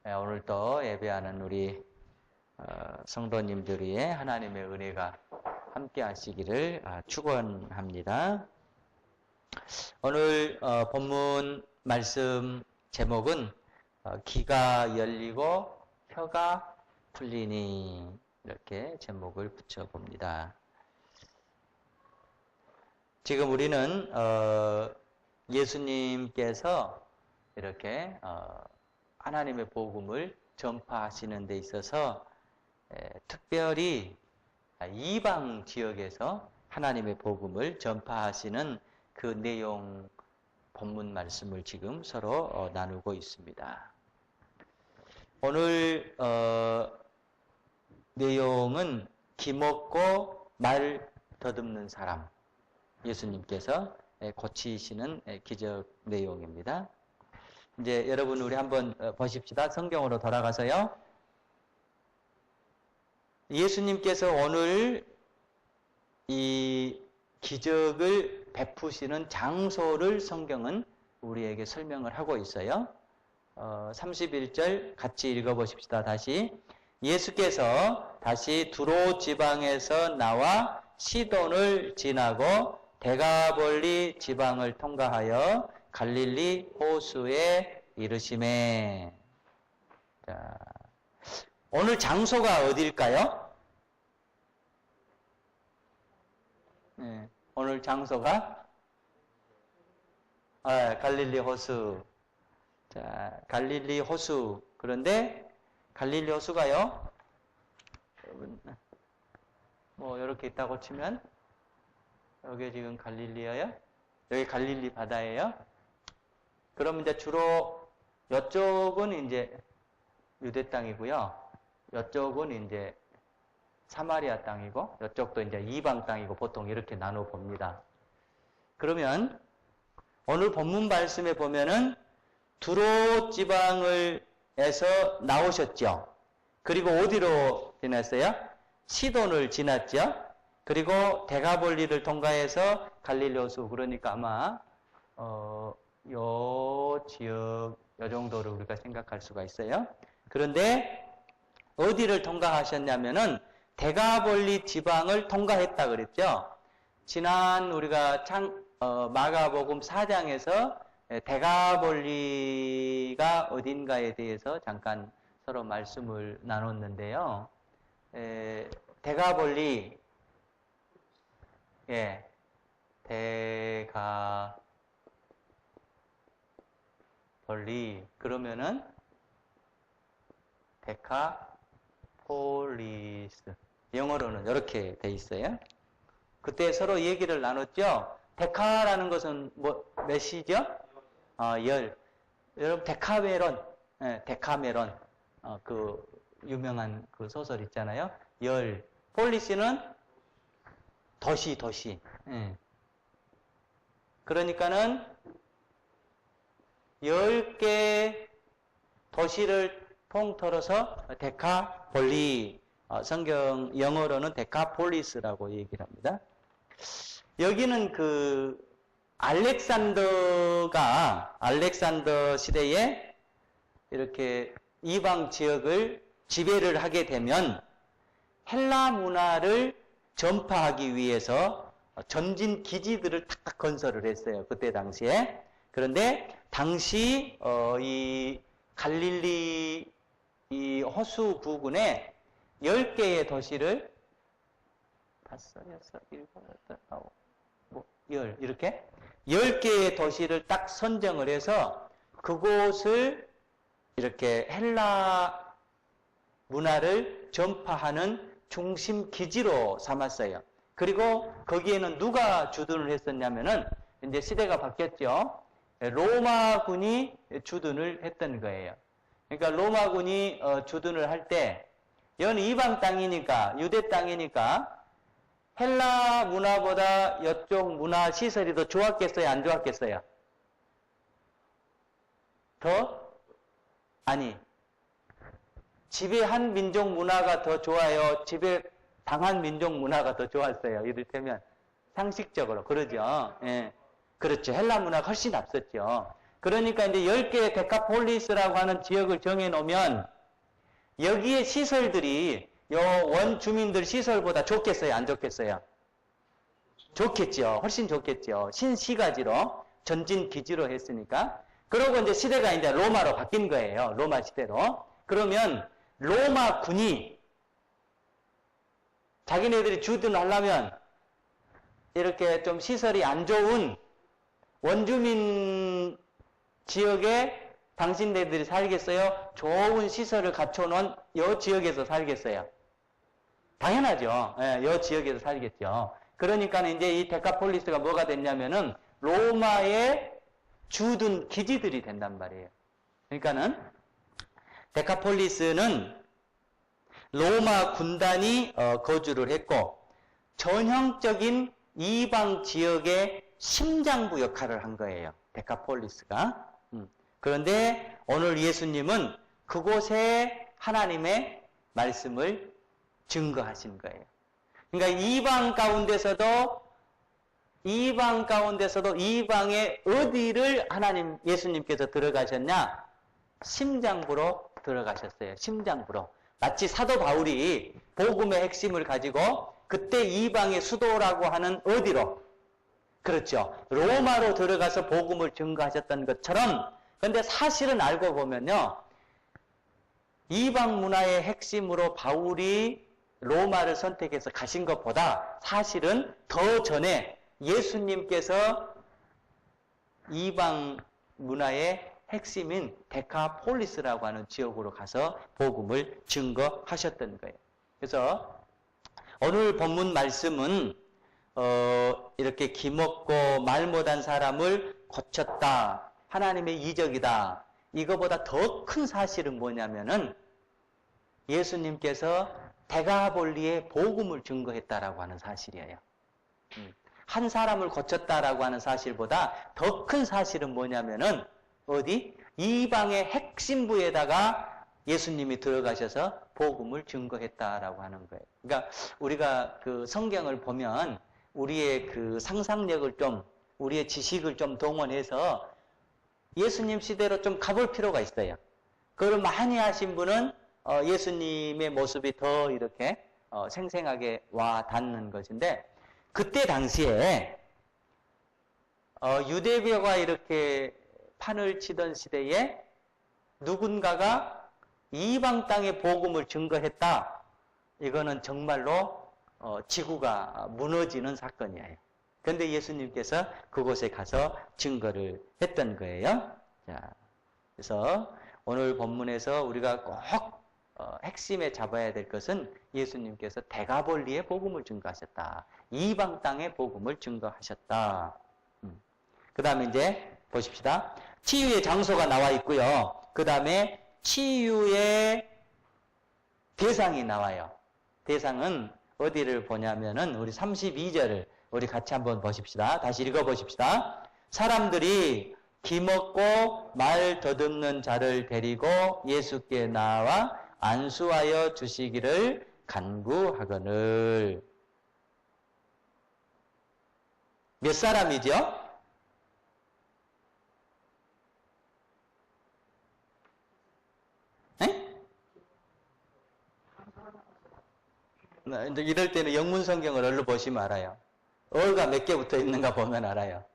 오늘도 예배하는 우리 성도님들 위해 하나님의 은혜가 함께 하시기를 축원합니다. 오늘 본문 말씀 제목은 귀가 열리고 혀가 풀리니 이렇게 제목을 붙여봅니다. 지금 우리는 예수님께서 이렇게 하나님의 복음을 전파하시는 데 있어서 특별히 이방 지역에서 하나님의 복음을 전파하시는 그 내용 본문 말씀을 지금 서로 나누고 있습니다. 오늘 내용은 기먹고 말 더듬는 사람, 예수님께서 고치시는 기적 내용입니다. 이제 여러분 우리 한번 보십시다. 성경으로 돌아가서요. 예수님께서 오늘 이 기적을 베푸시는 장소를 성경은 우리에게 설명을 하고 있어요. 31절 같이 읽어보십시다. 다시. 예수께서 다시 두로 지방에서 나와 시돈을 지나고 데가볼리 지방을 통과하여 갈릴리 호수에 이르시매. 자, 오늘 장소가 어디일까요? 네, 오늘 장소가 갈릴리 호수. 자, 갈릴리 호수. 그런데 갈릴리 호수가요, 뭐 이렇게 있다고 치면 여기 지금 갈릴리예요. 여기 갈릴리 바다예요. 그럼 이제 주로 이쪽은 이제 유대 땅이고요. 이쪽은 이제 사마리아 땅이고, 이쪽도 이제 이방 땅이고, 보통 이렇게 나눠 봅니다. 그러면 오늘 본문 말씀에 보면은 두로 지방에서 나오셨죠. 그리고 어디로 지났어요? 시돈을 지났죠. 그리고 데가볼리를 통과해서 갈릴리 호수. 그러니까 아마 요 지역, 요 정도를 우리가 생각할 수가 있어요. 그런데 어디를 통과하셨냐면은 데가볼리 지방을 통과했다 그랬죠. 지난 우리가 마가복음 4장에서 데가볼리가 어딘가에 대해서 잠깐 서로 말씀을 나눴는데요. 데가볼리, 데가볼리 그러면은 데카폴리스, 영어로는 이렇게 돼 있어요. 그때 서로 얘기를 나눴죠. 데카라는 것은 몇이죠? 열. 여러분 데카메론, 데카메론, 그 유명한 그 소설 있잖아요. 열. 폴리스는 도시. 그러니까는 10개 도시를 통틀어서 데카폴리, 성경 영어로는 데카폴리스라고 얘기를 합니다. 여기는 그 알렉산더 시대에 이렇게 이방 지역을 지배를 하게 되면 헬라 문화를 전파하기 위해서 전진 기지들을 탁탁 건설을 했어요. 그때 당시에. 그런데 당시 이 갈릴리 이 호수 부근에 10개의 도시를 5, 6, 7, 8, 10 이렇게 10개의 도시를 딱 선정을 해서 그곳을 이렇게 헬라 문화를 전파하는 중심 기지로 삼았어요. 그리고 거기에는 누가 주둔을 했었냐면은 이제 시대가 바뀌었죠. 로마군이 주둔을 했던 거예요. 그러니까 로마군이 주둔을 할 때 여기는 이방 땅이니까, 유대 땅이니까 헬라 문화보다 이쪽 문화 시설이 더 좋았겠어요? 안 좋았겠어요? 아니, 지배한 민족 문화가 더 좋아요? 지배당한 민족 문화가 더 좋았어요? 이를테면 상식적으로 그러죠. 예. 그렇죠. 헬라 문화가 훨씬 앞섰죠. 그러니까 이제 10개의 데카폴리스라고 하는 지역을 정해 놓으면 여기에 시설들이 요 원주민들 시설보다 좋겠어요? 안 좋겠어요? 좋겠죠. 훨씬 좋겠죠. 신시가지로 전진 기지로 했으니까. 그러고 이제 시대가 이제 로마로 바뀐 거예요. 로마 시대로. 그러면 로마 군이 자기네들이 주둔하려면 이렇게 좀 시설이 안 좋은 원주민 지역에 당신네들이 살겠어요? 좋은 시설을 갖춰놓은 이 지역에서 살겠어요? 당연하죠. 예, 이 지역에서 살겠죠. 그러니까 이제 이 데카폴리스가 뭐가 됐냐면은 로마의 주둔 기지들이 된단 말이에요. 그러니까는 데카폴리스는 로마 군단이 거주를 했고 전형적인 이방 지역의 심장부 역할을 한 거예요. 데카폴리스가. 그런데 오늘 예수님은 그곳에 하나님의 말씀을 증거하신 거예요. 그러니까 이방 가운데서도 이방의 어디를 예수님께서 들어가셨냐? 심장부로 들어가셨어요. 심장부로. 마치 사도 바울이 복음의 핵심을 가지고 그때 이방의 수도라고 하는 어디로? 그렇죠. 로마로 들어가서 복음을 증거하셨던 것처럼. 그런데 사실은 알고 보면요. 이방 문화의 핵심으로 바울이 로마를 선택해서 가신 것보다 사실은 더 전에 예수님께서 이방 문화의 핵심인 데카폴리스라고 하는 지역으로 가서 복음을 증거하셨던 거예요. 그래서 오늘 본문 말씀은 이렇게 기먹고 말 못한 사람을 고쳤다. 하나님의 이적이다. 이거보다 더 큰 사실은 뭐냐면은 예수님께서 데가볼리의 복음을 증거했다라고 하는 사실이에요. 한 사람을 고쳤다라고 하는 사실보다 더 큰 사실은 뭐냐면은 어디? 이방의 핵심부에다가 예수님이 들어가셔서 복음을 증거했다라고 하는 거예요. 그러니까 우리가 그 성경을 보면 우리의 그 상상력을 좀, 우리의 지식을 좀 동원해서 예수님 시대로 좀 가볼 필요가 있어요. 그걸 많이 하신 분은 예수님의 모습이 더 이렇게 생생하게 와 닿는 것인데, 그때 당시에 유대교가 이렇게 판을 치던 시대에 누군가가 이방 땅의 복음을 증거했다. 이거는 정말로 지구가 무너지는 사건이에요. 그런데 예수님께서 그곳에 가서 증거를 했던 거예요. 자, 그래서 오늘 본문에서 우리가 꼭 핵심에 잡아야 될 것은 예수님께서 데가볼리의 복음을 증거하셨다. 이방 땅의 복음을 증거하셨다. 그 다음에 이제 보십시다. 치유의 장소가 나와 있고요. 그 다음에 치유의 대상이 나와요. 대상은 어디를 보냐면은 우리 32절을 우리 같이 한번 보십시다. 다시 읽어보십시다. 사람들이 기먹고 말 더듬는 자를 데리고 예수께 나와 안수하여 주시기를 간구하거늘. 몇 사람이죠? 이제 이럴 때는 영문 성경을 얼른 보시면 알아요. 어가 몇 개 붙어 있는가 보면 알아요.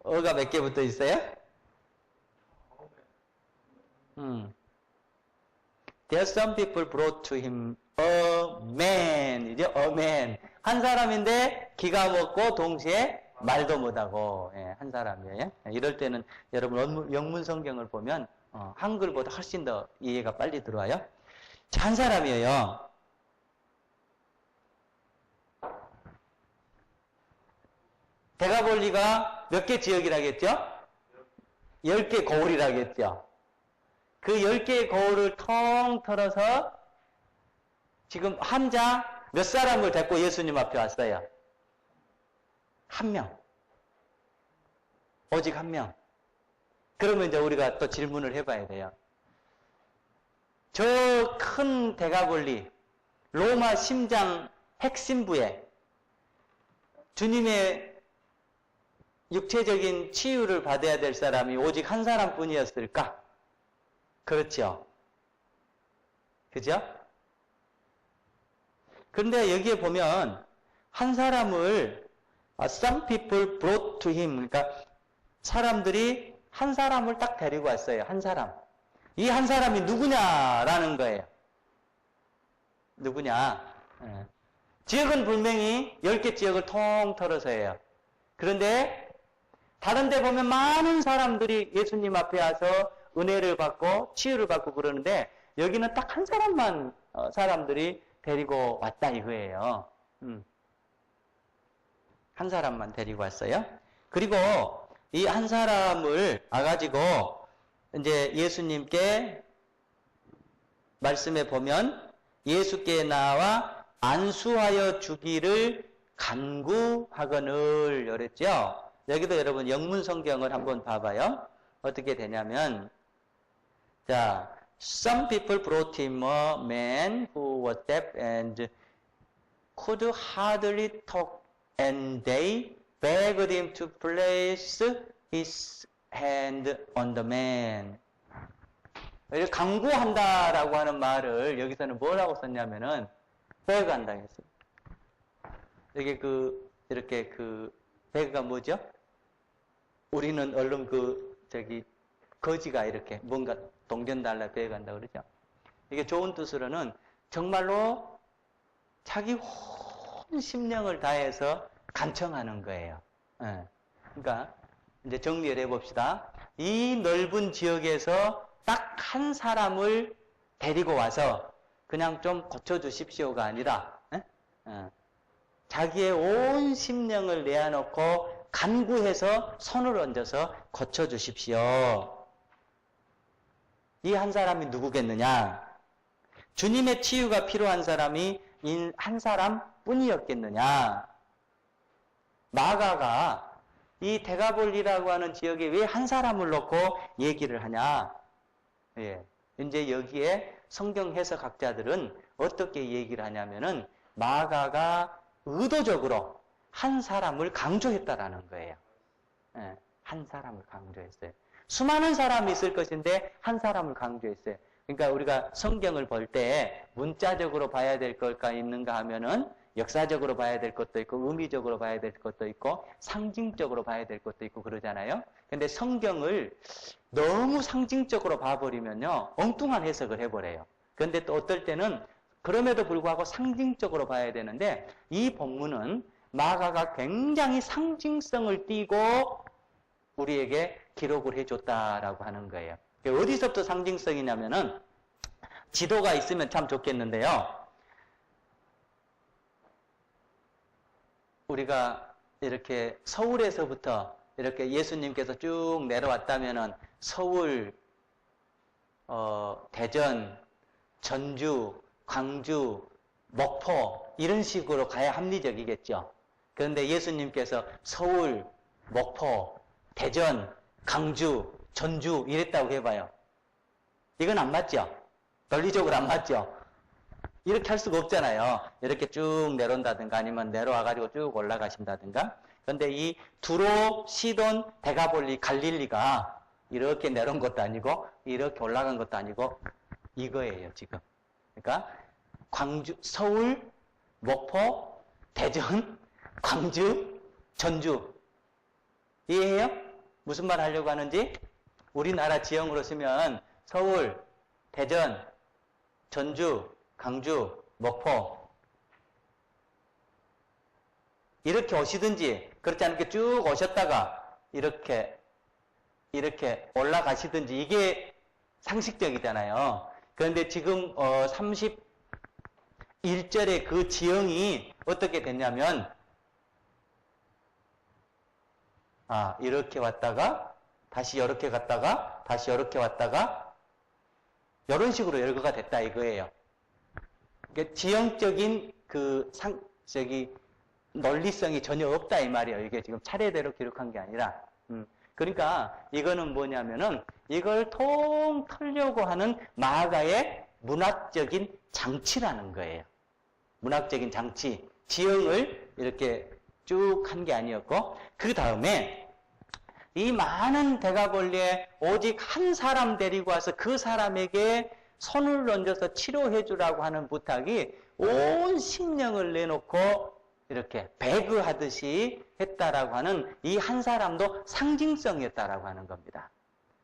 어가 몇 개 붙어 있어요? There some people brought to him a man. 이죠? A man. 한 사람인데 기가 먹고 동시에 말도 못하고, 예, 한 사람이에요. 이럴 때는 여러분 영문 성경을 보면 한글보다 훨씬 더 이해가 빨리 들어와요. 자, 한 사람이에요. 데가볼리가 몇 개 지역이라겠죠? 10개 거울이라겠죠? 그 10개의 거울을 통 털어서 지금 환자 몇 사람을 데리고 예수님 앞에 왔어요? 한 명. 오직 한 명. 그러면 이제 우리가 또 질문을 해봐야 돼요. 저 큰 데가볼리, 로마 심장 핵심부에 주님의 육체적인 치유를 받아야 될 사람이 오직 한 사람뿐이었을까? 그렇죠. 그죠? 그런데 여기에 보면 한 사람을 some people brought to him, 그러니까 사람들이 한 사람을 딱 데리고 왔어요. 한 사람. 이 한 사람이 누구냐라는 거예요. 누구냐? 지역은 분명히 10개 지역을 통틀어서 해요. 그런데 다른 데 보면 많은 사람들이 예수님 앞에 와서 은혜를 받고 치유를 받고 그러는데 여기는 딱 한 사람만 사람들이 데리고 왔다 이거예요. 한 사람만 데리고 왔어요. 그리고 이 한 사람을 와가지고 이제 예수님께 말씀에 보면 예수께 나와 안수하여 주기를 간구하거늘 그랬죠. 여기도 여러분 영문 성경을 한번 봐봐요. 어떻게 되냐면 자, some people brought him a man who was deaf and could hardly talk, and they begged him to place his hand on the man. 강구한다라고 하는 말을 여기서는 뭐라고 썼냐면은 베그한다 했어요. 이게 이렇게 베그가 뭐죠? 우리는 얼른 거지가 이렇게 뭔가 동전달라 베어간다 그러죠. 이게 좋은 뜻으로는 정말로 자기 온 심령을 다해서 간청하는 거예요. 그러니까 이제 정리를 해봅시다. 이 넓은 지역에서 딱 한 사람을 데리고 와서 그냥 좀 고쳐주십시오가 아니라 자기의 온 심령을 내어놓고 간구해서 손을 얹어서 고쳐주십시오. 이 한 사람이 누구겠느냐? 주님의 치유가 필요한 사람이 한 사람뿐이었겠느냐? 마가가 이 데가볼리라고 하는 지역에 왜 한 사람을 놓고 얘기를 하냐? 예. 이제 여기에 성경 해석학자들은 어떻게 얘기를 하냐면은 마가가 의도적으로 한 사람을 강조했다라는 거예요. 예. 한 사람을 강조했어요. 수많은 사람이 있을 것인데 한 사람을 강조했어요. 그러니까 우리가 성경을 볼 때 문자적으로 봐야 될 것가 있는가 하면은 역사적으로 봐야 될 것도 있고 의미적으로 봐야 될 것도 있고 상징적으로 봐야 될 것도 있고 그러잖아요. 근데 성경을 너무 상징적으로 봐버리면요 엉뚱한 해석을 해버려요. 그런데 또 어떨 때는 그럼에도 불구하고 상징적으로 봐야 되는데 이 본문은 마가가 굉장히 상징성을 띠고 우리에게 기록을 해줬다라고 하는 거예요. 어디서부터 상징성이냐면은 지도가 있으면 참 좋겠는데요. 우리가 이렇게 서울에서부터 이렇게 예수님께서 쭉 내려왔다면은 서울, 대전, 전주, 광주, 목포 이런 식으로 가야 합리적이겠죠. 그런데 예수님께서 서울, 목포, 대전, 강주, 전주 이랬다고 해봐요. 이건 안 맞죠? 논리적으로 안 맞죠? 이렇게 할 수가 없잖아요. 이렇게 쭉 내려온다든가 아니면 내려와가지고 쭉 올라가신다든가. 그런데 이 두로, 시돈, 데가볼리, 갈릴리가 이렇게 내려온 것도 아니고 이렇게 올라간 것도 아니고 이거예요 지금. 그러니까 광주, 서울, 목포, 대전, 광주, 전주 이해해요? 무슨 말 하려고 하는지? 우리나라 지형으로 쓰면 서울, 대전, 전주, 강주, 목포 이렇게 오시든지 그렇지 않게 쭉 오셨다가 이렇게 올라가시든지 이게 상식적이잖아요. 그런데 지금 31절의 그 지형이 어떻게 됐냐면 이렇게 왔다가 다시 이렇게 갔다가 다시 이렇게 왔다가 이런 식으로 열거가 됐다 이거예요. 그러니까 지형적인 논리성이 전혀 없다 이 말이에요. 이게 지금 차례대로 기록한 게 아니라. 그러니까 이거는 뭐냐면은 이걸 통틀려고 하는 마가의 문학적인 장치라는 거예요. 문학적인 장치. 지형을 이렇게 쭉 한 게 아니었고, 그 다음에 이 많은 대가벌리에 오직 한 사람 데리고 와서 그 사람에게 손을 얹어서 치료해 주라고 하는 부탁이 온 신령을 내놓고 이렇게 배그하듯이 했다라고 하는 이 한 사람도 상징성이었다라고 하는 겁니다.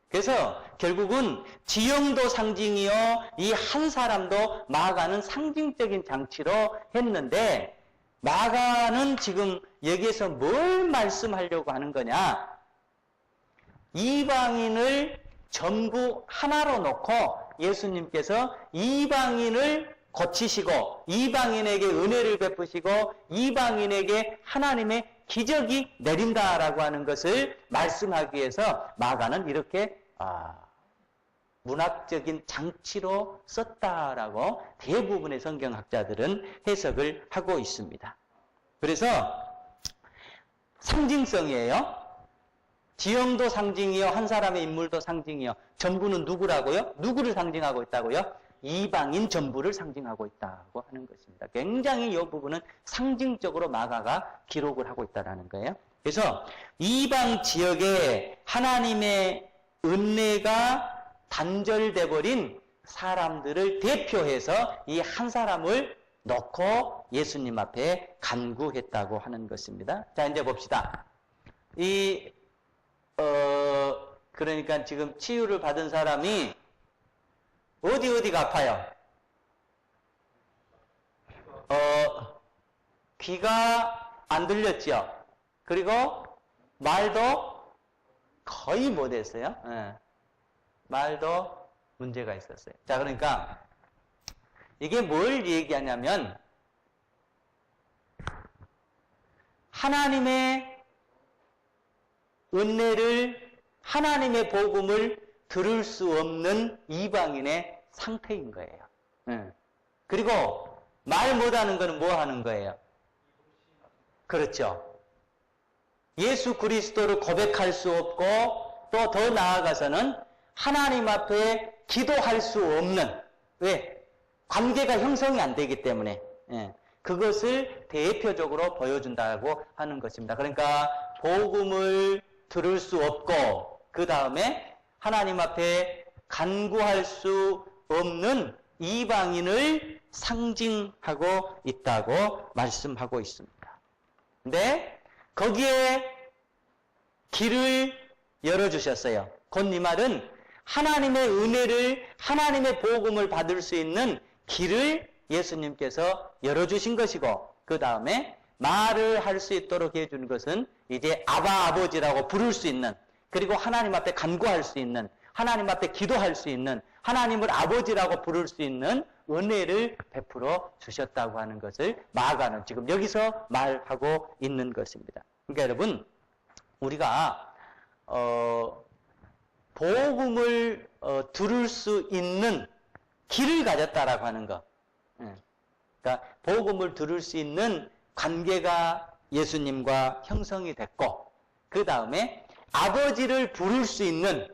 그래서 결국은 지형도 상징이요, 이 한 사람도 마가는 상징적인 장치로 했는데, 마가는 지금 여기에서 뭘 말씀하려고 하는 거냐? 이방인을 전부 하나로 놓고 예수님께서 이방인을 고치시고 이방인에게 은혜를 베푸시고 이방인에게 하나님의 기적이 내린다라고 하는 것을 말씀하기 위해서 마가는 이렇게 문학적인 장치로 썼다라고 대부분의 성경학자들은 해석을 하고 있습니다. 그래서 상징성이에요. 지형도 상징이요, 한 사람의 인물도 상징이요. 전부는 누구라고요? 누구를 상징하고 있다고요? 이방인 전부를 상징하고 있다고 하는 것입니다. 굉장히 이 부분은 상징적으로 마가가 기록을 하고 있다는 거예요. 그래서 이방 지역에 하나님의 은혜가 단절돼 버린 사람들을 대표해서 이 한 사람을 놓고 예수님 앞에 간구했다고 하는 것입니다. 자, 이제 봅시다. 그러니까 지금 치유를 받은 사람이 어디가 아파요? 귀가 안 들렸죠? 그리고 말도 거의 못했어요. 네. 말도 문제가 있었어요. 자, 그러니까 이게 뭘 얘기하냐면 하나님의 은혜를, 하나님의 복음을 들을 수 없는 이방인의 상태인 거예요. 그리고 말 못하는 거는 뭐 하는 거예요? 그렇죠. 예수 그리스도를 고백할 수 없고 또 더 나아가서는 하나님 앞에 기도할 수 없는, 왜? 관계가 형성이 안 되기 때문에 그것을 대표적으로 보여준다고 하는 것입니다. 그러니까 복음을 들을 수 없고 그 다음에 하나님 앞에 간구할 수 없는 이방인을 상징하고 있다고 말씀하고 있습니다. 근데 거기에 길을 열어주셨어요. 곧 이 말은 하나님의 은혜를, 하나님의 복음을 받을 수 있는 길을 예수님께서 열어주신 것이고 그 다음에 말을 할 수 있도록 해준 것은 이제 아바 아버지라고 부를 수 있는, 그리고 하나님 앞에 간구할 수 있는, 하나님 앞에 기도할 수 있는, 하나님을 아버지라고 부를 수 있는 은혜를 베풀어 주셨다고 하는 것을 마가는 지금 여기서 말하고 있는 것입니다. 그러니까 여러분, 우리가 복음을 들을 수 있는 길을 가졌다라고 하는 것. 그러니까 복음을 들을 수 있는 관계가 예수님과 형성이 됐고 그 다음에 아버지를 부를 수 있는,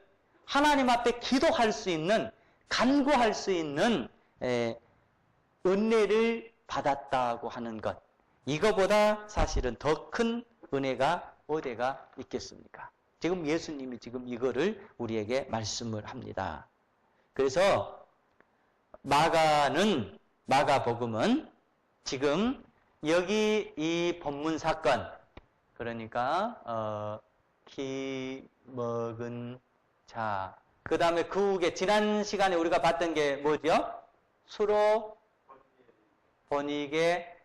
하나님 앞에 기도할 수 있는, 간구할 수 있는 은혜를 받았다고 하는 것. 이거보다 사실은 더 큰 은혜가 어디가 있겠습니까? 지금 예수님이 지금 이거를 우리에게 말씀을 합니다. 그래서 마가복음은 지금 여기 이 본문 사건, 그러니까 기 먹은 자, 그 다음에 그 후에 지난 시간에 우리가 봤던 게 뭐죠? 수로 번익의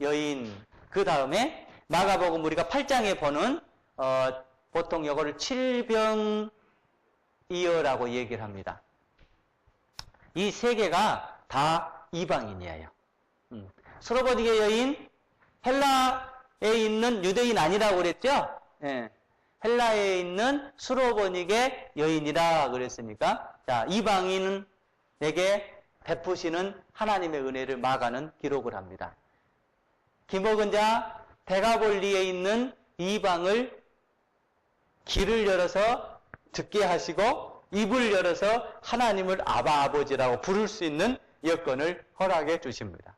여인. 그 다음에 마가복음 우리가 8장에 보는 보통 이거를 칠병이어라고 얘기를 합니다. 이 세 개가 다 이방인이에요. 수로 번익의 여인, 헬라에 있는 유대인 아니라고 그랬죠? 예. 헬라에 있는 수로 번익의 여인이라 그랬으니까, 자, 이방인에게 베푸시는 하나님의 은혜를 마가는 기록을 합니다. 기먹은 자, 데가볼리에 있는 이방을 귀를 열어서 듣게 하시고 입을 열어서 하나님을 아바 아버지라고 부를 수 있는 여건을 허락해 주십니다.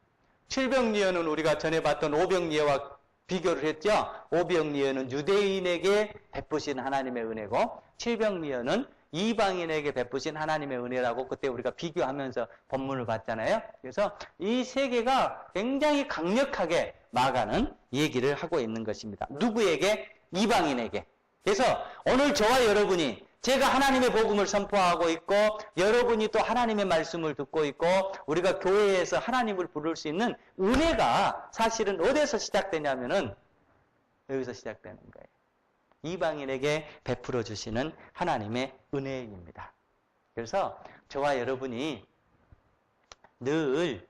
칠병리어는 우리가 전에 봤던 오병리어와 비교를 했죠. 오병이어는 유대인에게 베푸신 하나님의 은혜고 칠병이어는 이방인에게 베푸신 하나님의 은혜라고 그때 우리가 비교하면서 본문을 봤잖아요. 그래서 이 세 개가 굉장히 강력하게 마가는 얘기를 하고 있는 것입니다. 누구에게? 이방인에게. 그래서 오늘 저와 여러분이 제가 하나님의 복음을 선포하고 있고 여러분이 또 하나님의 말씀을 듣고 있고 우리가 교회에서 하나님을 부를 수 있는 은혜가 사실은 어디서 시작되냐면은 여기서 시작되는 거예요. 이방인에게 베풀어 주시는 하나님의 은혜입니다. 그래서 저와 여러분이 늘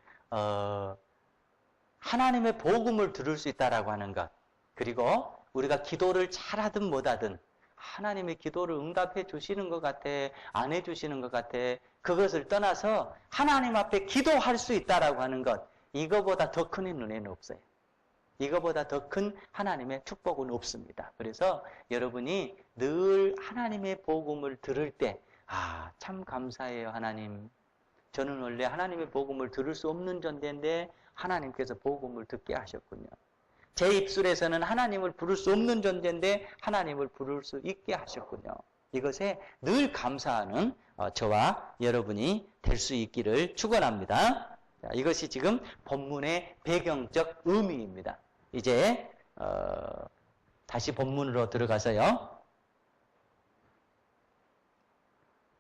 하나님의 복음을 들을 수 있다라고 하는 것, 그리고 우리가 기도를 잘하든 못하든 하나님의 기도를 응답해 주시는 것 같아, 안 해 주시는 것 같아, 그것을 떠나서 하나님 앞에 기도할 수 있다라고 하는 것, 이거보다 더 큰 은혜는 없어요. 이거보다 더 큰 하나님의 축복은 없습니다. 그래서 여러분이 늘 하나님의 복음을 들을 때, 아, 참 감사해요, 하나님. 저는 원래 하나님의 복음을 들을 수 없는 존재인데 하나님께서 복음을 듣게 하셨군요. 제 입술에서는 하나님을 부를 수 없는 존재인데 하나님을 부를 수 있게 하셨군요. 이것에 늘 감사하는 저와 여러분이 될 수 있기를 축원합니다. 자, 이것이 지금 본문의 배경적 의미입니다. 이제 다시 본문으로 들어가서요.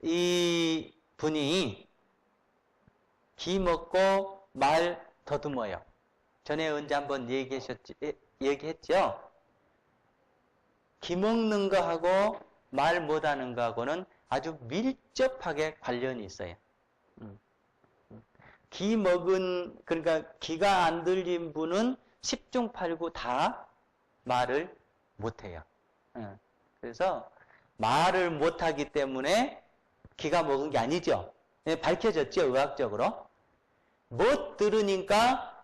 이 분이 기 먹고 말 더듬어요. 전에 언제 한번 얘기했죠? 기 먹는 거하고 말 못하는 거하고는 아주 밀접하게 관련이 있어요. 기 먹은, 그러니까 기가 안 들린 분은 10중 8구 다 말을 못해요. 그래서 말을 못하기 때문에 기가 먹은 게 아니죠. 밝혀졌죠, 의학적으로. 못 들으니까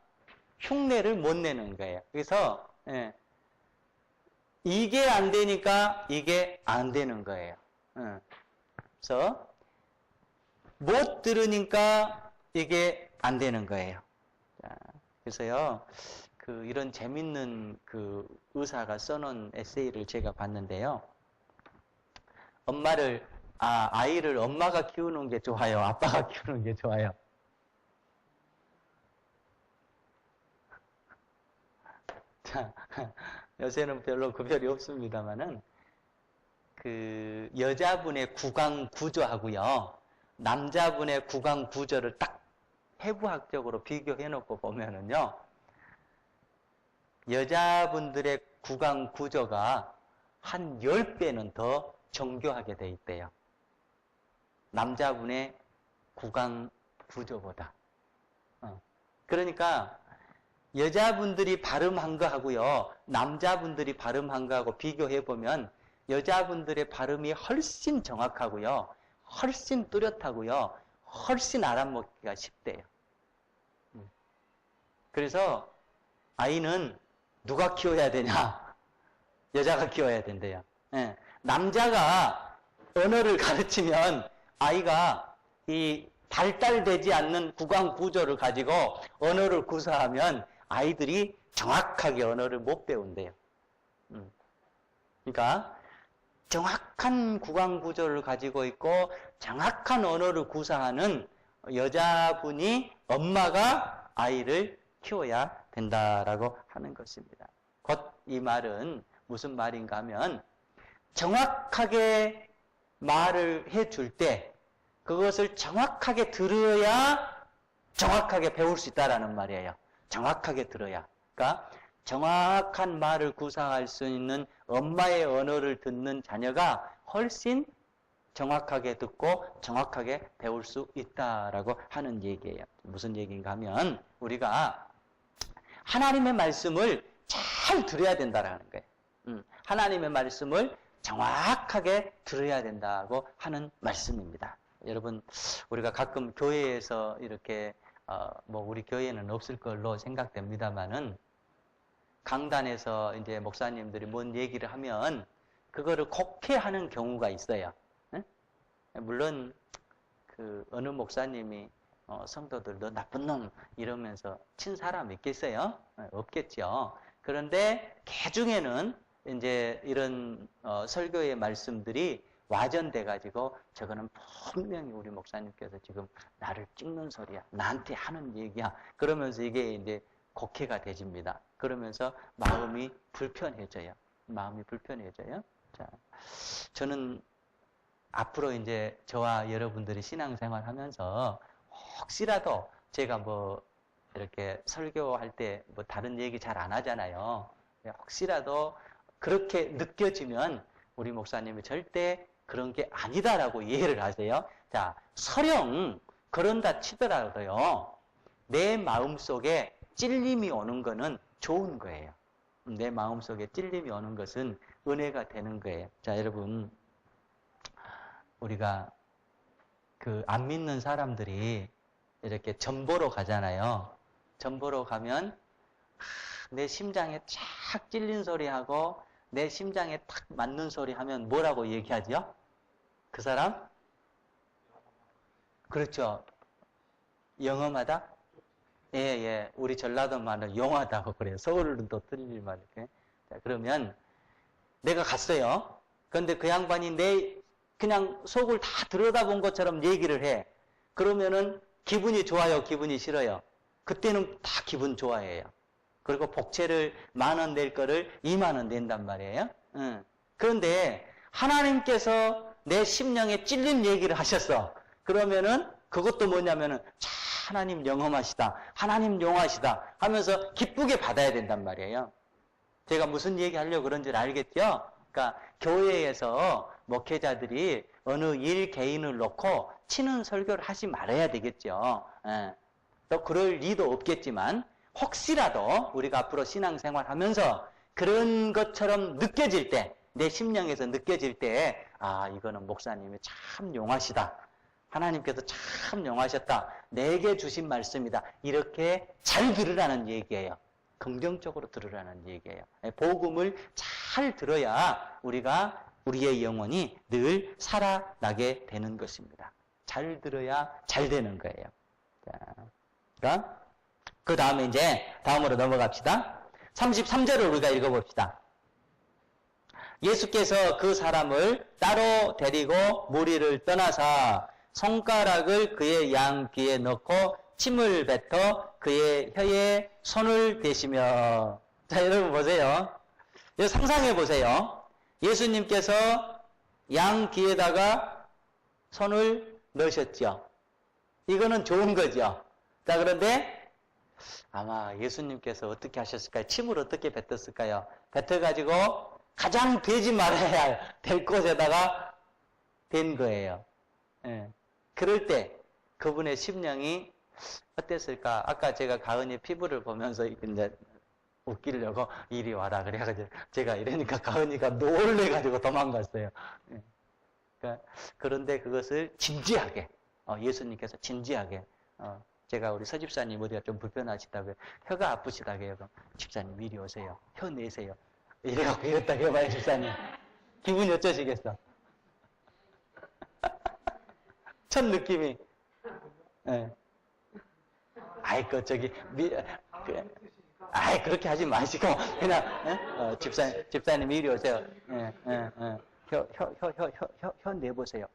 흉내를 못 내는 거예요. 그래서 이게 안 되니까 이게 안 되는 거예요. 그래서 못 들으니까 이게 안 되는 거예요. 자, 그래서요, 이런 재밌는 의사가 써놓은 에세이를 제가 봤는데요. 아이를 엄마가 키우는 게 좋아요? 아빠가 키우는 게 좋아요? 자, 요새는 별로 구별이 없습니다만은, 여자분의 구강 구조하고요, 남자분의 구강 구조를 딱 해부학적으로 비교해 놓고 보면은요, 여자분들의 구강 구조가 한 10배는 더 정교하게 돼 있대요. 남자분의 구강 구조보다. 그러니까 여자분들이 발음한 거하고요, 남자분들이 발음한 거하고 비교해 보면 여자분들의 발음이 훨씬 정확하고요, 훨씬 뚜렷하고요, 훨씬 알아먹기가 쉽대요. 그래서 아이는 누가 키워야 되냐? 여자가 키워야 된대요. 남자가 언어를 가르치면 아이가 이 발달되지 않는 구강 구조를 가지고 언어를 구사하면 아이들이 정확하게 언어를 못 배운대요. 그러니까 정확한 구강 구조를 가지고 있고 정확한 언어를 구사하는 여자분이, 엄마가 아이를 키워야 된다라고 하는 것입니다. 곧 이 말은 무슨 말인가 하면, 정확하게 말을 해줄 때 그것을 정확하게 들어야 정확하게 배울 수 있다라는 말이에요. 정확하게 들어야. 그러니까 정확한 말을 구사할 수 있는 엄마의 언어를 듣는 자녀가 훨씬 정확하게 듣고 정확하게 배울 수 있다라고 하는 얘기예요. 무슨 얘기인가 하면, 우리가 하나님의 말씀을 잘 들어야 된다라는 거예요. 하나님의 말씀을 정확하게 들어야 된다고 하는 말씀입니다. 여러분, 우리가 가끔 교회에서 이렇게 우리 교회는 없을 걸로 생각됩니다만은, 강단에서 이제 목사님들이 뭔 얘기를 하면 그거를 곡해하는 경우가 있어요. 물론 어느 목사님이 성도들 너 나쁜 놈 이러면서 친 사람 있겠어요? 없겠죠. 그런데 개중에는 이제 이런 설교의 말씀들이 와전돼 가지고 저거는 분명히 우리 목사님께서 지금 나를 찍는 소리야, 나한테 하는 얘기야, 그러면서 이게 이제 곡해가 되집니다. 그러면서 마음이 불편해져요. 자, 저는 앞으로 이제 저와 여러분들이 신앙생활 하면서 혹시라도 제가 뭐 이렇게 설교할 때 뭐 다른 얘기 잘 안 하잖아요. 혹시라도 그렇게 느껴지면 우리 목사님이 절대 그런 게 아니다라고 이해를 하세요. 자, 설령 그런다 치더라도요, 내 마음속에 찔림이 오는 거는 좋은 거예요. 내 마음속에 찔림이 오는 것은 은혜가 되는 거예요. 자, 여러분, 우리가 그 안 믿는 사람들이 이렇게 점 보러 가잖아요. 점 보러 가면 내 심장에 쫙 찔린 소리하고 내 심장에 탁 맞는 소리 하면 뭐라고 얘기하죠? 그 사람? 그렇죠. 영험하다? 예. 우리 전라도 말은 용하다고 그래요. 서울은 또 틀린 말 이렇게. 자, 그러면 내가 갔어요. 그런데 그 양반이 내 그냥 속을 다 들여다본 것처럼 얘기를 해. 그러면은 기분이 좋아요? 기분이 싫어요? 그때는 다 기분 좋아해요. 그리고 복채를 10,000원 낼 거를 20,000원 낸단 말이에요. 그런데 하나님께서 내 심령에 찔린 얘기를 하셨어. 그러면은 그것도 뭐냐면은 자, 하나님 영험하시다, 하나님 용하시다 하면서 기쁘게 받아야 된단 말이에요. 제가 무슨 얘기 하려고 그런 줄 알겠죠? 그러니까 교회에서 목회자들이 어느 일 개인을 놓고 치는 설교를 하지 말아야 되겠죠. 또 그럴 리도 없겠지만 혹시라도 우리가 앞으로 신앙생활 하면서 그런 것처럼 느껴질 때, 내 심령에서 느껴질 때, 아, 이거는 목사님이 참 용하시다, 하나님께서 참 용하셨다, 내게 주신 말씀이다, 이렇게 잘 들으라는 얘기예요. 긍정적으로 들으라는 얘기예요. 복음을 잘 들어야 우리의 영혼이 늘 살아나게 되는 것입니다. 잘 들어야 잘 되는 거예요. 자, 그러니까 그 다음에 이제 다음으로 넘어갑시다. 33절을 우리가 읽어봅시다. 예수께서 그 사람을 따로 데리고 무리를 떠나사 손가락을 그의 양 귀에 넣고 침을 뱉어 그의 혀에 손을 대시며. 자, 여러분 보세요. 이거 상상해 보세요. 예수님께서 양 귀에다가 손을 넣으셨죠. 이거는 좋은 거죠. 자, 그런데 아마 예수님께서 어떻게 하셨을까요? 침을 어떻게 뱉었을까요? 뱉어가지고 가장 되지 말아야 될 곳에다가 댄 거예요. 예. 그럴 때 그분의 심령이 어땠을까? 아까 제가 가은이 피부를 보면서 이제 웃기려고 이리 와라 그래가지고 제가 이러니까 가은이가 놀래가지고 도망갔어요. 예. 그러니까 그런데 그것을 진지하게 예수님께서 진지하게 제가 우리 서집사님 어디가 좀 불편하시다고요. 혀가 아프시다고요. 그럼 집사님 이리 오세요. 혀 내세요. 이랬다고 해봐요, 집사님. 기분이 어쩌시겠어? 첫 느낌이. 예. 아이, 그렇게 하지 마시고, 그냥, 집사님 이리 오세요. 혀 내보세요.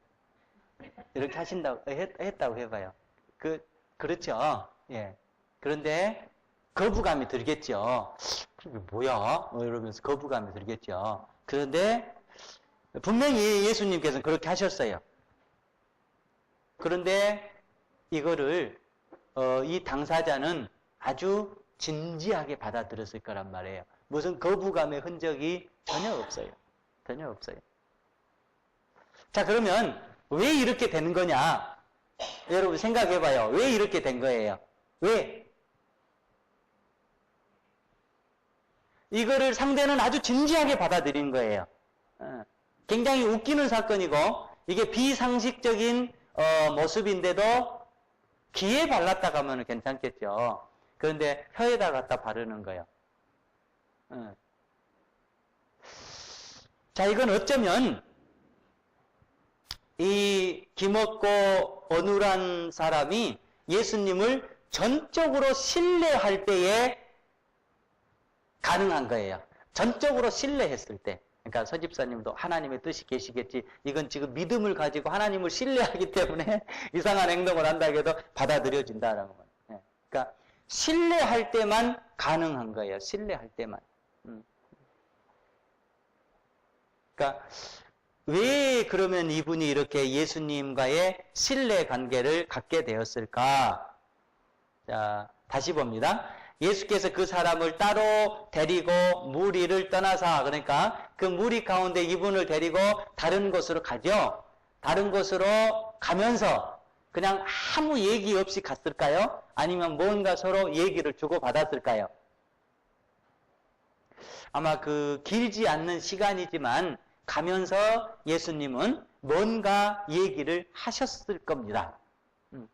이렇게 하신다고, 했다고 해봐요. 그렇죠. 예. 그런데, 거부감이 들겠죠. 뭐야? 이러면서 거부감이 들겠죠. 그런데, 분명히 예수님께서는 그렇게 하셨어요. 그런데, 이거를, 이 당사자는 아주 진지하게 받아들였을 거란 말이에요. 무슨 거부감의 흔적이 전혀 없어요. 전혀 없어요. 자, 그러면, 왜 이렇게 되는 거냐? 여러분 생각해봐요. 왜 이렇게 된 거예요? 왜? 이거를 상대는 아주 진지하게 받아들인 거예요. 굉장히 웃기는 사건이고 이게 비상식적인 모습인데도 귀에 발랐다 가면 괜찮겠죠. 그런데 혀에다 갖다 바르는 거예요. 자, 이건 어쩌면 이 기먹고 어눌한 사람이 예수님을 전적으로 신뢰할 때에 가능한 거예요. 전적으로 신뢰했을 때. 그러니까 서집사님도 하나님의 뜻이 계시겠지. 이건 지금 믿음을 가지고 하나님을 신뢰하기 때문에 이상한 행동을 한다고 해도 받아들여진다라는 거예요. 그러니까 신뢰할 때만 가능한 거예요. 신뢰할 때만. 그러니까 왜 그러면 이분이 이렇게 예수님과의 신뢰 관계를 갖게 되었을까? 자, 다시 봅니다. 예수께서 그 사람을 따로 데리고 무리를 떠나서, 그러니까 그 무리 가운데 이분을 데리고 다른 곳으로 가죠. 다른 곳으로 가면서 그냥 아무 얘기 없이 갔을까요? 아니면 뭔가 서로 얘기를 주고받았을까요? 아마 그 길지 않는 시간이지만 가면서 예수님은 뭔가 얘기를 하셨을 겁니다.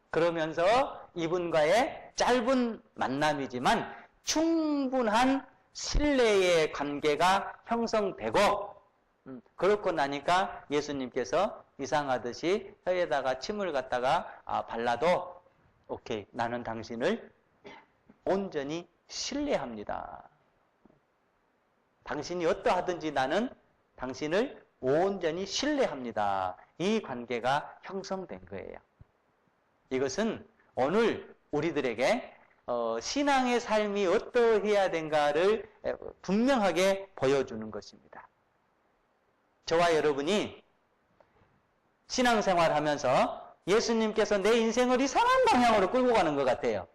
그러면서 이분과의 짧은 만남이지만 충분한 신뢰의 관계가 형성되고, 그렇고 나니까 예수님께서 이상하듯이 혀에다가 침을 갖다가 발라도 오케이, 나는 당신을 온전히 신뢰합니다. 당신이 어떠하든지 나는 당신을 온전히 신뢰합니다. 이 관계가 형성된 거예요. 이것은 오늘 우리들에게 신앙의 삶이 어떠해야 된가를 분명하게 보여주는 것입니다. 저와 여러분이 신앙생활하면서 예수님께서 내 인생을 이상한 방향으로 끌고 가는 것 같아요.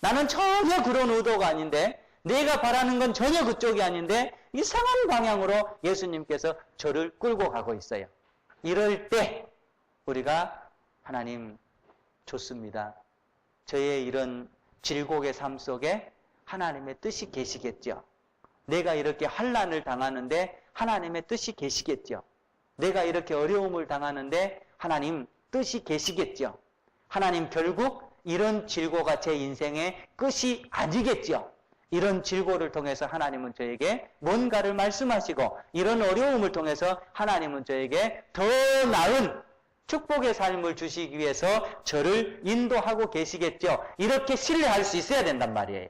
나는 전혀 그런 의도가 아닌데, 내가 바라는 건 전혀 그쪽이 아닌데 이상한 방향으로 예수님께서 저를 끌고 가고 있어요. 이럴 때 우리가 하나님 좋습니다. 저의 이런 질곡의 삶 속에 하나님의 뜻이 계시겠죠. 내가 이렇게 환난을 당하는데 하나님의 뜻이 계시겠죠. 내가 이렇게 어려움을 당하는데 하나님 뜻이 계시겠죠. 하나님 결국 이런 질고가 제 인생의 끝이 아니겠죠. 이런 질고를 통해서 하나님은 저에게 뭔가를 말씀하시고, 이런 어려움을 통해서 하나님은 저에게 더 나은 축복의 삶을 주시기 위해서 저를 인도하고 계시겠죠. 이렇게 신뢰할 수 있어야 된단 말이에요.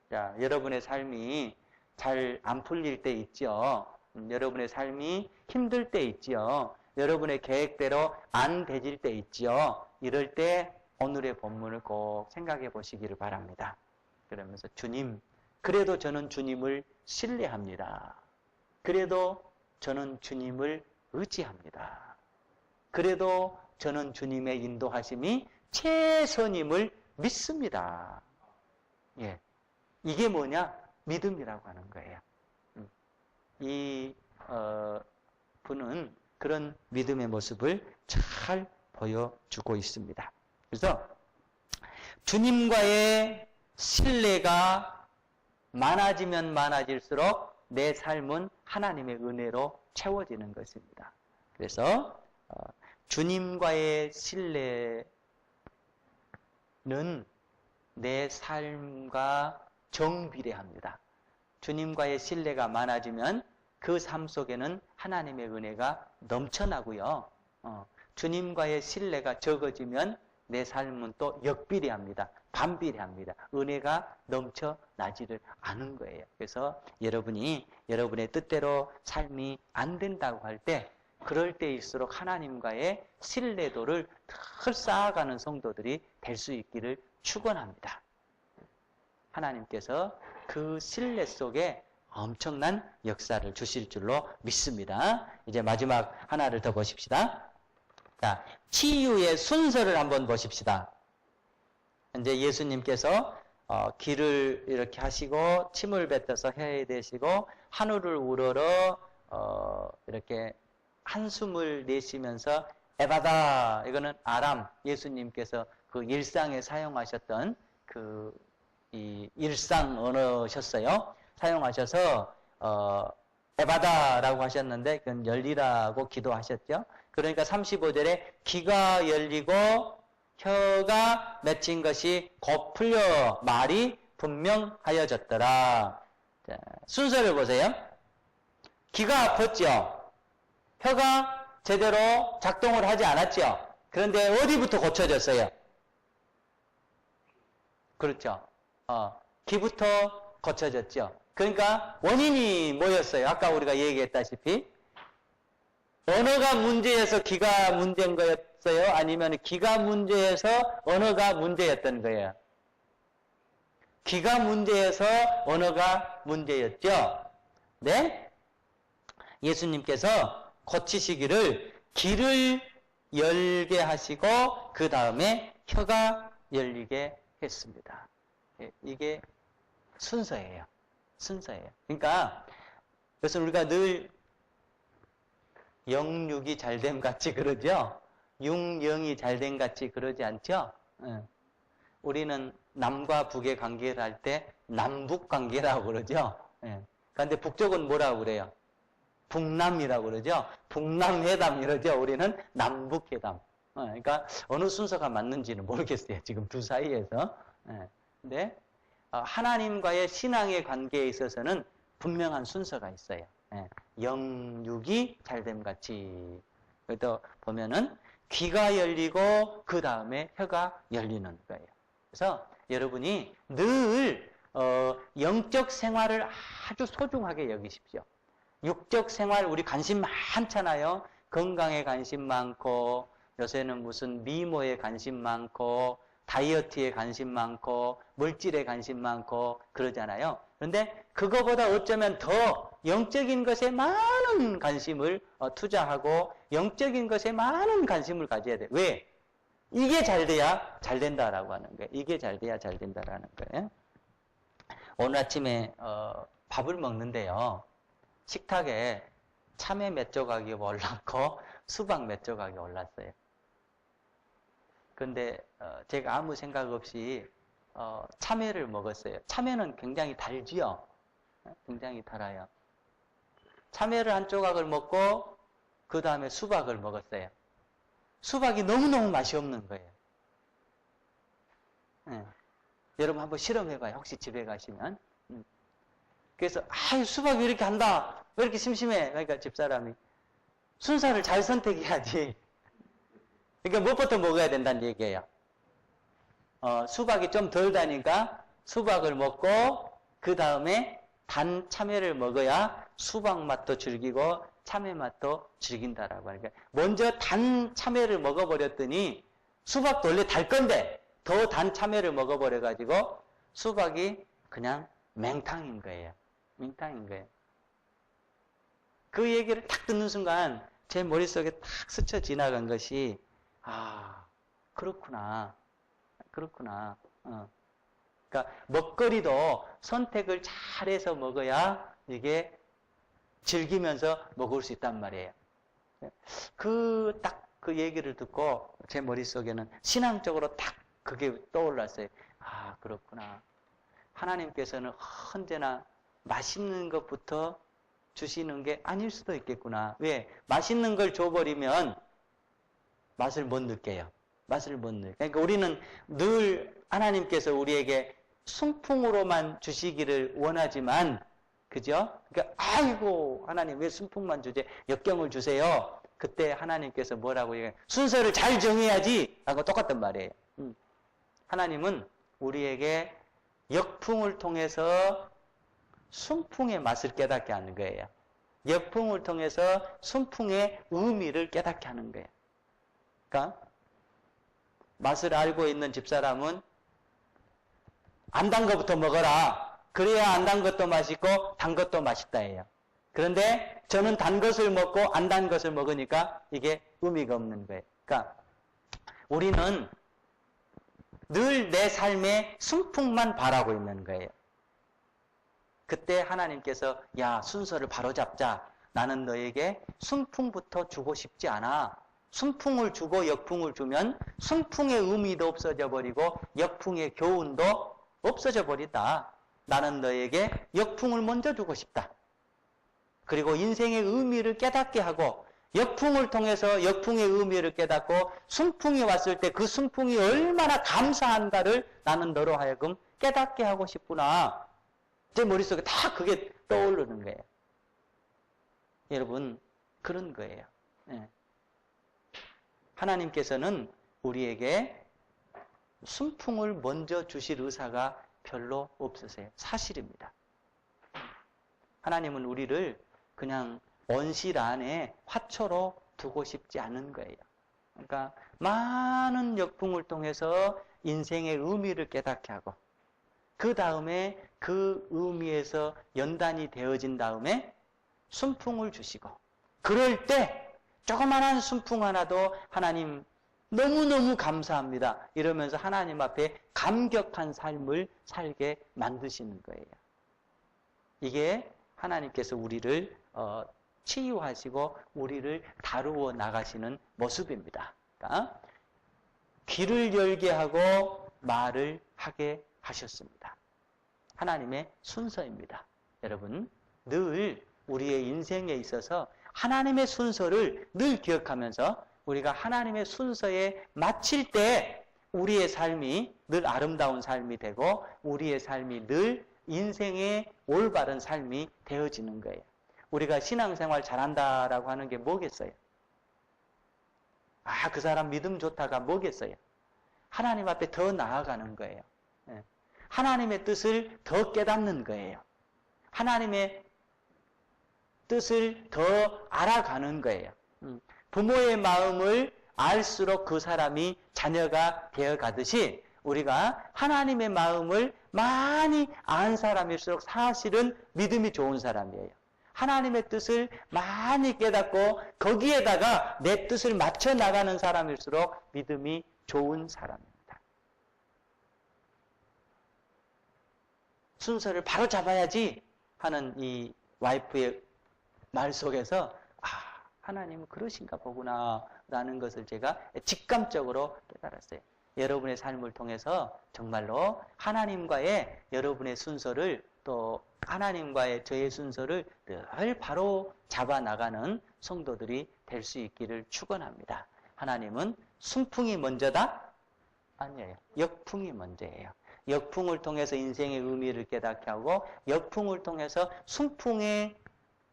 자, 여러분의 삶이 잘 안 풀릴 때 있죠. 여러분의 삶이 힘들 때 있죠. 여러분의 계획대로 안 되질 때 있죠. 이럴 때 오늘의 본문을 꼭 생각해 보시기를 바랍니다. 그러면서 주님, 그래도 저는 주님을 신뢰합니다. 그래도 저는 주님을 의지합니다. 그래도 저는 주님의 인도하심이 최선임을 믿습니다. 예, 이게 뭐냐? 믿음이라고 하는 거예요. 이 분은 그런 믿음의 모습을 잘 보여주고 있습니다. 그래서 주님과의 신뢰가 많아지면 많아질수록 내 삶은 하나님의 은혜로 채워지는 것입니다. 그래서 주님과의 신뢰는 내 삶과 정비례합니다. 주님과의 신뢰가 많아지면 그 삶 속에는 하나님의 은혜가 넘쳐나고요. 주님과의 신뢰가 적어지면 내 삶은 또 역비례합니다. 반비례합니다. 은혜가 넘쳐나지를 않은 거예요. 그래서 여러분이 여러분의 뜻대로 삶이 안 된다고 할 때, 그럴 때일수록 하나님과의 신뢰도를 덜 쌓아가는 성도들이 될 수 있기를 축원합니다. 하나님께서 그 신뢰 속에 엄청난 역사를 주실 줄로 믿습니다. 이제 마지막 하나를 더 보십시다. 자, 치유의 순서를 한번 보십시다. 이제 예수님께서 귀를 이렇게 하시고 침을 뱉어서 혀에 대시고 하늘을 우러러 이렇게 한숨을 내쉬면서 에바다, 이거는 아람, 예수님께서 그 일상에 사용하셨던 이 일상 언어셨어요. 사용하셔서 에바다라고 하셨는데 그건 열리라고 기도하셨죠. 그러니까 35절에 귀가 열리고 혀가 맺힌 것이 곧 풀려 말이 분명하여졌더라. 자, 순서를 보세요. 귀가 아팠죠. 혀가 제대로 작동을 하지 않았죠. 그런데 어디부터 고쳐졌어요? 그렇죠. 귀부터 거쳐졌죠. 그러니까 원인이 뭐였어요? 아까 우리가 얘기했다시피 언어가 문제여서 기가 문제인 거였어요? 아니면 기가 문제여서 언어가 문제였던 거예요? 기가 문제여서 언어가 문제였죠. 네? 예수님께서 고치시기를 귀를 열게 하시고 그 다음에 혀가 열리게 했습니다. 이게 순서예요. 순서예요. 그러니까 그래서 우리가 늘 영육이 잘됨 같이 그러죠. 육영이 잘됨 같이 그러지 않죠. 우리는 남과 북의 관계를 할 때 남북 관계라고 그러죠. 그런데 북쪽은 뭐라고 그래요? 북남이라고 그러죠. 북남회담 이러죠. 우리는 남북회담. 그러니까 어느 순서가 맞는지는 모르겠어요. 지금 두 사이에서. 근데 하나님과의 신앙의 관계에 있어서는 분명한 순서가 있어요. 영육이 잘됨 같이. 그래도 보면은 귀가 열리고 그 다음에 혀가 열리는 거예요. 그래서 여러분이 늘 영적 생활을 아주 소중하게 여기십시오. 육적 생활 우리 관심 많잖아요. 건강에 관심 많고 요새는 무슨 미모에 관심 많고 다이어트에 관심 많고 물질에 관심 많고 그러잖아요. 그런데 그거보다 어쩌면 더 영적인 것에 많은 관심을 투자하고 영적인 것에 많은 관심을 가져야 돼요. 왜? 이게 잘 돼야 잘 된다라고 하는 거예요. 이게 잘 돼야 잘 된다라는 거예요. 오늘 아침에 밥을 먹는데요. 식탁에 참외 몇 조각이 올랐고 수박 몇 조각이 올랐어요. 그런데 제가 아무 생각 없이 참외를 먹었어요. 참외는 굉장히 달지요. 굉장히 달아요. 참외를 한 조각을 먹고 그 다음에 수박을 먹었어요. 수박이 너무너무 맛이 없는 거예요. 여러분 한번 실험해봐요. 혹시 집에 가시면. 그래서 수박이 왜 이렇게 한다? 왜 이렇게 심심해? 그러니까 집사람이 순서를 잘 선택해야지. 그러니까 무엇부터 먹어야 된다는 얘기예요. 수박이 좀 덜 다니까 수박을 먹고 그 다음에 단 참외를 먹어야 수박 맛도 즐기고 참외 맛도 즐긴다라고 하니까 먼저 단 참외를 먹어버렸더니 수박도 원래 달 건데 더 단 참외를 먹어버려가지고 수박이 그냥 맹탕인 거예요. 맹탕인 거예요. 그 얘기를 딱 듣는 순간 제 머릿속에 딱 스쳐 지나간 것이 그렇구나. 그렇구나. 그러니까 먹거리도 선택을 잘해서 먹어야 이게 즐기면서 먹을 수 있단 말이에요. 딱 그 얘기를 듣고 제 머릿속에는 신앙적으로 딱 그게 떠올랐어요. 그렇구나. 하나님께서는 언제나 맛있는 것부터 주시는 게 아닐 수도 있겠구나. 왜? 맛있는 걸 줘버리면 맛을 못 느껴요. 맛을 못 느껴요. 그러니까 우리는 늘 하나님께서 우리에게 순풍으로만 주시기를 원하지만, 그죠? 그러니까, 아이고, 하나님 왜 순풍만 주지? 역경을 주세요. 그때 하나님께서 뭐라고 얘기해요? 순서를 잘 정해야지! 라고 똑같단 말이에요. 하나님은 우리에게 역풍을 통해서 순풍의 맛을 깨닫게 하는 거예요. 역풍을 통해서 순풍의 의미를 깨닫게 하는 거예요. 그러니까 맛을 알고 있는 집사람은 안 단 것부터 먹어라. 그래야 안 단 것도 맛있고 단 것도 맛있다 해요. 그런데 저는 단 것을 먹고 안 단 것을 먹으니까 이게 의미가 없는 거예요. 그러니까 우리는 늘 내 삶에 순풍만 바라고 있는 거예요. 그때 하나님께서 순서를 바로잡자. 나는 너에게 순풍부터 주고 싶지 않아. 순풍을 주고 역풍을 주면 순풍의 의미도 없어져 버리고 역풍의 교훈도 없어져 버린다. 나는 너에게 역풍을 먼저 주고 싶다. 그리고 인생의 의미를 깨닫게 하고 역풍을 통해서 역풍의 의미를 깨닫고 순풍이 왔을 때 그 순풍이 얼마나 감사한가를 나는 너로 하여금 깨닫게 하고 싶구나. 제 머릿속에 다 그게 떠오르는 거예요. 여러분, 그런 거예요. 하나님께서는 우리에게 순풍을 먼저 주실 의사가 별로 없으세요. 사실입니다. 하나님은 우리를 그냥 온실 안에 화초로 두고 싶지 않은 거예요. 그러니까 많은 역풍을 통해서 인생의 의미를 깨닫게 하고 그 다음에 그 의미에서 연단이 되어진 다음에 순풍을 주시고 그럴 때 조그만한 순풍 하나도 하나님 너무너무 감사합니다. 이러면서 하나님 앞에 감격한 삶을 살게 만드시는 거예요. 이게 하나님께서 우리를 치유하시고 우리를 다루어 나가시는 모습입니다. 그러니까 귀를 열게 하고 말을 하게 하셨습니다. 하나님의 순서입니다. 여러분, 늘 우리의 인생에 있어서 하나님의 순서를 늘 기억하면서 우리가 하나님의 순서에 맞출 때 우리의 삶이 늘 아름다운 삶이 되고 우리의 삶이 늘 인생의 올바른 삶이 되어지는 거예요. 우리가 신앙생활 잘한다라고 하는 게 뭐겠어요? 아, 그 사람 믿음 좋다가 뭐겠어요? 하나님 앞에 더 나아가는 거예요. 하나님의 뜻을 더 깨닫는 거예요. 하나님의 뜻을 더 알아가는 거예요. 부모의 마음을 알수록 그 사람이 자녀가 되어가듯이 우리가 하나님의 마음을 많이 안 사람일수록 사실은 믿음이 좋은 사람이에요. 하나님의 뜻을 많이 깨닫고 거기에다가 내 뜻을 맞춰 나가는 사람일수록 믿음이 좋은 사람입니다. 순서를 바로 잡아야지 하는 이 와이프의 말 속에서 하나님은 그러신가 보구나 라는 것을 제가 직감적으로 깨달았어요. 여러분의 삶을 통해서 정말로 하나님과의 여러분의 순서를 또 하나님과의 저의 순서를 늘 바로 잡아 나가는 성도들이 될 수 있기를 축원합니다. 하나님은 순풍이 먼저다? 아니에요. 역풍이 먼저예요. 역풍을 통해서 인생의 의미를 깨닫게 하고 역풍을 통해서 순풍의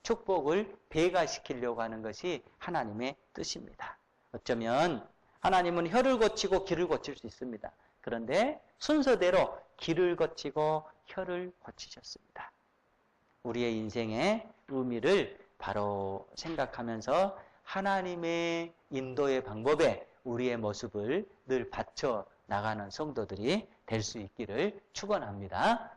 축복을 배가시키려고 하는 것이 하나님의 뜻입니다. 어쩌면 하나님은 혀를 고치고 귀를 고칠 수 있습니다. 그런데 순서대로 귀를 고치고 혀를 고치셨습니다. 우리의 인생의 의미를 바로 생각하면서 하나님의 인도의 방법에 우리의 모습을 늘 바쳐 나가는 성도들이 될 수 있기를 축원합니다.